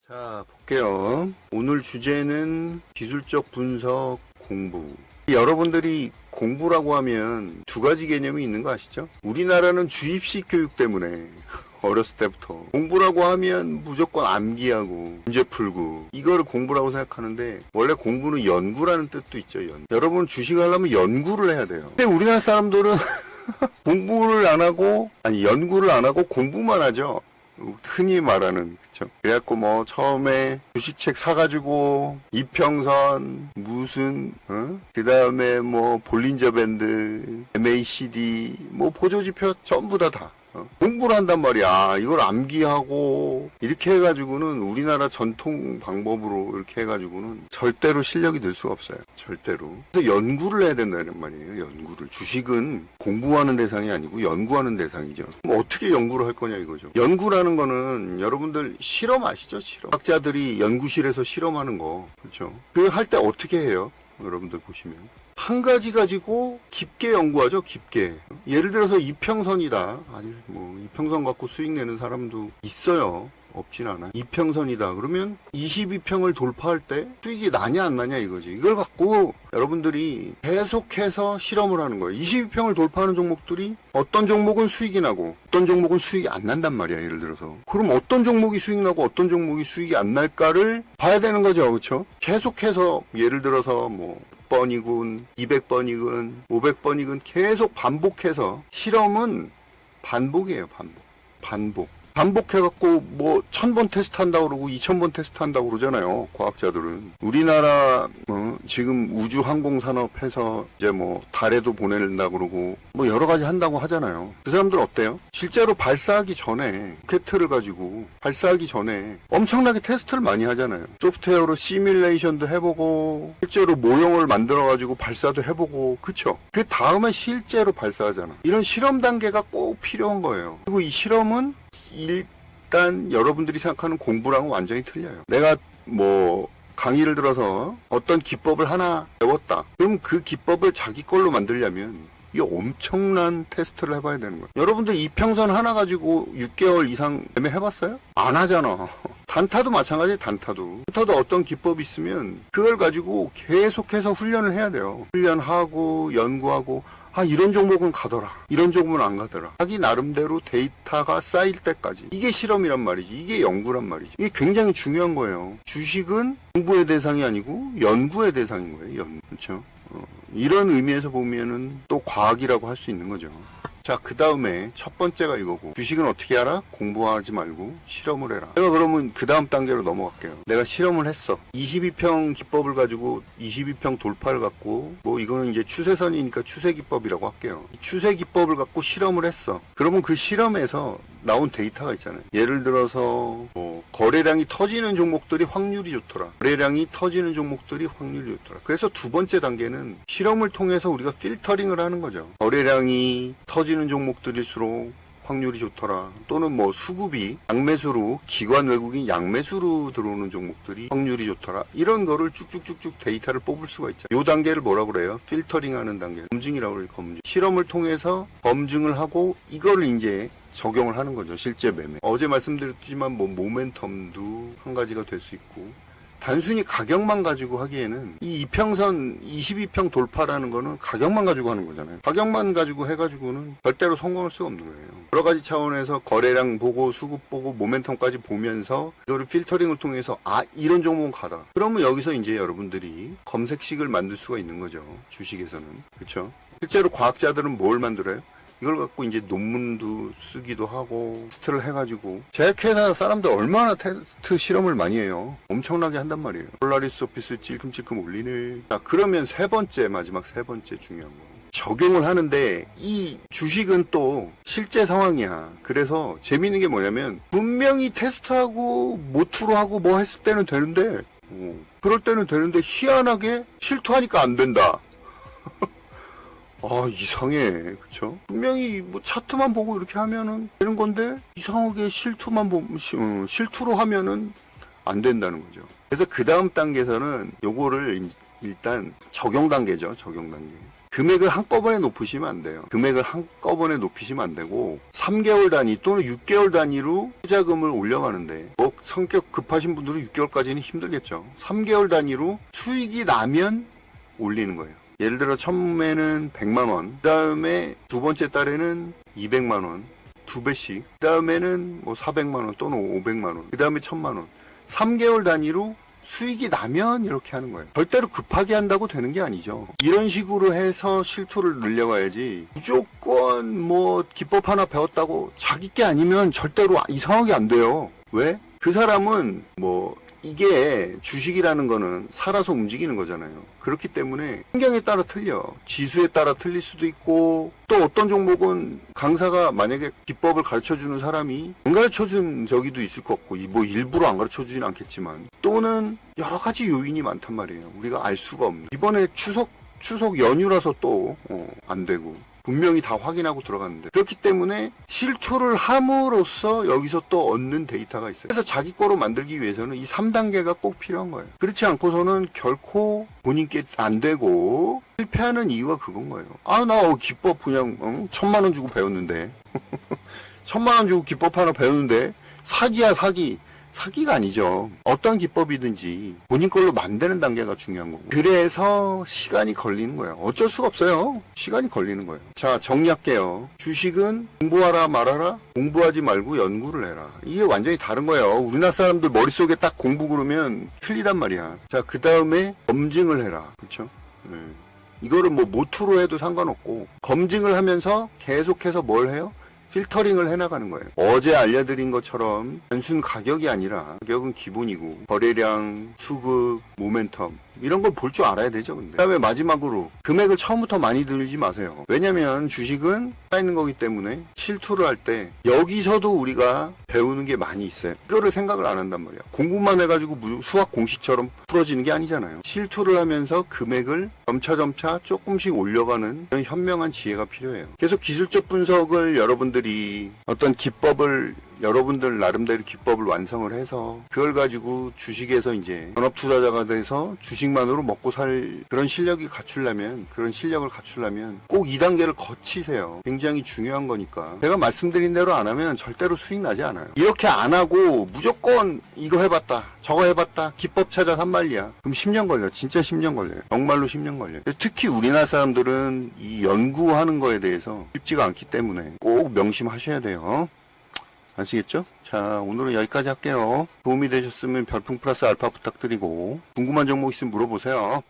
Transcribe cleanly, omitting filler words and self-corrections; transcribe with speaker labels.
Speaker 1: 자, 볼게요. 오늘 주제는 기술적 분석 공부. 여러분들이 공부라고 하면 두 가지 개념이 있는 거 아시죠? 우리나라는 주입식 교육 때문에 어렸을 때부터 공부라고 하면 무조건 암기하고 문제 풀고 이거를 공부라고 생각하는데, 원래 공부는 연구라는 뜻도 있죠. 여러분 주식을 하려면 연구를 해야 돼요. 근데 우리나라 사람들은 공부를 안 하고, 연구를 안 하고 공부만 하죠. 흔히 말하는, 그쵸? 그래갖고 뭐 처음에 주식책 사가지고 이평선 무슨 그 다음에 뭐 볼린저 밴드, MACD 뭐 보조지표 전부 다 공부를 한단 말이야. 이걸 암기하고 이렇게 해가지고는 우리나라 전통 방법으로 이렇게 해가지고는 절대로 실력이 늘 수가 없어요. 절대로. 그래서 연구를 해야 된다는 말이에요. 연구를. 주식은 공부하는 대상이 아니고 연구하는 대상이죠. 그럼 어떻게 연구를 할 거냐 이거죠. 연구라는 거는 여러분들 실험 아시죠? 실험. 학자들이 연구실에서 실험하는 거. 그렇죠? 그 할 때 어떻게 해요? 여러분들 보시면. 한 가지 가지고 깊게 연구하죠. 깊게. 예를 들어서 이평선이다. 아니 뭐 이평선 갖고 수익 내는 사람도 있어요. 없진 않아. 이평선이다. 그러면 22평을 돌파할 때 수익이 나냐 안 나냐 이거지. 이걸 갖고 여러분들이 계속해서 실험을 하는 거예요. 22평을 돌파하는 종목들이 어떤 종목은 수익이 나고 어떤 종목은 수익이 안 난단 말이야. 예를 들어서. 그럼 어떤 종목이 수익 나고 어떤 종목이 수익이 안 날까를 봐야 되는 거죠. 그렇죠? 계속해서 예를 들어서 뭐 100번이군, 200번이군, 500번이군 계속 반복해서. 실험은 반복이에요. 반복. 반복해갖고 뭐 1000번 테스트 한다고 그러고 2000번 테스트 한다고 그러잖아요. 과학자들은. 우리나라 지금 우주항공산업해서 이제 뭐 달에도 보낸다고 그러고 뭐 여러 가지 한다고 하잖아요. 그 사람들 어때요? 실제로 발사하기 전에 로켓을 가지고 발사하기 전에 엄청나게 테스트를 많이 하잖아요. 소프트웨어로 시뮬레이션도 해보고 실제로 모형을 만들어가지고 발사도 해보고. 그쵸? 그 다음에 실제로 발사하잖아. 이런 실험 단계가 꼭 필요한 거예요. 그리고 이 실험은 일단 여러분들이 생각하는 공부랑은 완전히 틀려요. 내가 뭐 강의를 들어서 어떤 기법을 하나 배웠다. 그럼 그 기법을 자기 걸로 만들려면 이 엄청난 테스트를 해봐야 되는 거예요. 여러분들 이평선 하나 가지고 6개월 이상 해봤어요? 안 하잖아. 단타도 마찬가지예요. 단타도 어떤 기법이 있으면 그걸 가지고 계속해서 훈련을 해야 돼요. 훈련하고 연구하고 이런 종목은 가더라. 이런 종목은 안 가더라. 자기 나름대로 데이터가 쌓일 때까지. 이게 실험이란 말이지. 이게 연구란 말이지. 이게 굉장히 중요한 거예요. 주식은 공부의 대상이 아니고 연구의 대상인 거예요. 그렇죠? 이런 의미에서 보면은 또 과학이라고 할 수 있는 거죠. 자, 그 다음에 첫 번째가 이거고, 주식은 어떻게 하라? 공부하지 말고 실험을 해라. 내가 그러면 그 다음 단계로 넘어갈게요. 내가 실험을 했어. 22평 기법을 가지고 22평 돌파를 갖고, 뭐 이거는 이제 추세선이니까 추세기법이라고 할게요. 추세기법을 갖고 실험을 했어. 그러면 그 실험에서 나온 데이터가 있잖아요. 예를 들어서 뭐 거래량이 터지는 종목들이 확률이 좋더라. 거래량이 터지는 종목들이 확률이 좋더라. 그래서 두 번째 단계는 실험을 통해서 우리가 필터링을 하는 거죠. 거래량이 터지는 종목들일수록 확률이 좋더라. 또는 뭐 수급이 양매수로, 기관 외국인 양매수로 들어오는 종목들이 확률이 좋더라. 이런 거를 쭉쭉쭉쭉 데이터를 뽑을 수가 있죠. 이 단계를 뭐라고 그래요? 필터링하는 단계. 검증이라고 그래요. 검증. 실험을 통해서 검증을 하고 이걸 이제 적용을 하는 거죠. 실제 매매. 어제 말씀드렸지만 뭐 모멘텀도 한 가지가 될 수 있고, 단순히 가격만 가지고 하기에는 이 이평선 22평 돌파라는 거는 가격만 가지고 하는 거잖아요. 가격만 가지고 해가지고는 절대로 성공할 수가 없는 거예요. 여러 가지 차원에서 거래량 보고 수급 보고 모멘텀까지 보면서 이거를 필터링을 통해서 이런 종목은 가다. 그러면 여기서 이제 여러분들이 검색식을 만들 수가 있는 거죠. 주식에서는. 그렇죠? 실제로 과학자들은 뭘 만들어요? 이걸 갖고 이제 논문도 쓰기도 하고 테스트를 해가지고. 제약회사 사람들 얼마나 테스트 실험을 많이 해요. 엄청나게 한단 말이에요. 폴라리스 오피스 찔끔찔끔 올리네. 자, 그러면 마지막 세 번째 중요한 거. 적용을 하는데 이 주식은 또 실제 상황이야. 그래서 재미있는 게 뭐냐면 분명히 테스트하고 모투로 하고 뭐 했을 때는 되는데 그럴 때는 되는데 희한하게 실투하니까 안 된다. 이상해. 그쵸? 분명히 뭐 차트만 보고 이렇게 하면은 되는 건데 이상하게 실투로 하면은 안 된다는 거죠. 그래서 그 다음 단계에서는 요거를 일단 적용 단계죠. 적용 단계. 금액을 한꺼번에 높이시면 안 돼요. 금액을 한꺼번에 높이시면 안 되고 3개월 단위 또는 6개월 단위로 투자금을 올려가는데 뭐 성격 급하신 분들은 6개월까지는 힘들겠죠. 3개월 단위로 수익이 나면 올리는 거예요. 예를 들어 처음에는 100만 원, 그 다음에 두 번째 달에는 200만 원, 2배씩, 그 다음에는 뭐 400만 원 또는 500만 원, 그 다음에 1000만 원. 3개월 단위로 수익이 나면 이렇게 하는 거예요. 절대로 급하게 한다고 되는 게 아니죠. 이런 식으로 해서 실투를 늘려가야지 무조건 뭐 기법 하나 배웠다고 자기 게 아니면 절대로 이상하게 안 돼요. 왜? 그 사람은 뭐 이게 주식이라는 거는 살아서 움직이는 거잖아요. 그렇기 때문에 환경에 따라 틀려. 지수에 따라 틀릴 수도 있고 또 어떤 종목은 강사가 만약에 기법을 가르쳐주는 사람이 안 가르쳐준 적이도 있을 것 같고 뭐 일부러 안 가르쳐주진 않겠지만 또는 여러 가지 요인이 많단 말이에요. 우리가 알 수가 없는. 이번에 추석 연휴라서 또 안 되고 분명히 다 확인하고 들어갔는데 그렇기 때문에 실투를 함으로써 여기서 또 얻는 데이터가 있어요. 그래서 자기 거로 만들기 위해서는 이 3단계가 꼭 필요한 거예요. 그렇지 않고서는 결코 본인께 안 되고 실패하는 이유가 그건 거예요. 나 기법 그냥 1000만 원 주고 배웠는데 1000만 원 주고 기법 하나 배웠는데 사기야 사기. 사기가 아니죠. 어떤 기법이든지 본인 걸로 만드는 단계가 중요한 거고. 그래서 시간이 걸리는 거예요. 어쩔 수가 없어요. 시간이 걸리는 거예요. 자, 정리할게요. 주식은 공부하라 말아라. 공부하지 말고 연구를 해라. 이게 완전히 다른 거예요. 우리나라 사람들 머릿속에 딱 공부 그러면 틀리단 말이야. 자, 그 다음에 검증을 해라. 그렇죠? 이거를 뭐 모토로 해도 상관없고 검증을 하면서 계속해서 뭘 해요? 필터링을 해나가는 거예요. 어제 알려드린 것처럼 단순 가격이 아니라 가격은 기본이고 거래량, 수급, 모멘텀 이런 걸 볼 줄 알아야 되죠. 근데 그 다음에 마지막으로 금액을 처음부터 많이 들지 마세요. 왜냐면 주식은 쌓이는 거기 때문에 실투를 할 때 여기서도 우리가 배우는 게 많이 있어요. 이거를 생각을 안 한단 말이야. 공부만 해가지고 수학 공식처럼 풀어지는 게 아니잖아요. 실투를 하면서 금액을 점차 조금씩 올려가는 그런 현명한 지혜가 필요해요. 계속 기술적 분석을 여러분들이 어떤 기법을 여러분들 나름대로 기법을 완성을 해서 그걸 가지고 주식에서 이제 전업 투자자가 돼서 주식만으로 먹고 살 그런 실력을 갖추려면 꼭 2단계를 거치세요. 굉장히 중요한 거니까. 제가 말씀드린 대로 안 하면 절대로 수익 나지 않아요. 이렇게 안 하고 무조건 이거 해봤다 저거 해봤다 기법 찾아 산말리야. 그럼 10년 걸려. 진짜 10년 걸려요. 정말로 10년 걸려요. 특히 우리나라 사람들은 이 연구하는 거에 대해서 쉽지가 않기 때문에 꼭 명심하셔야 돼요. 아시겠죠? 자, 오늘은 여기까지 할게요. 도움이 되셨으면 별풍 플러스 알파 부탁드리고 궁금한 종목 있으면 물어보세요.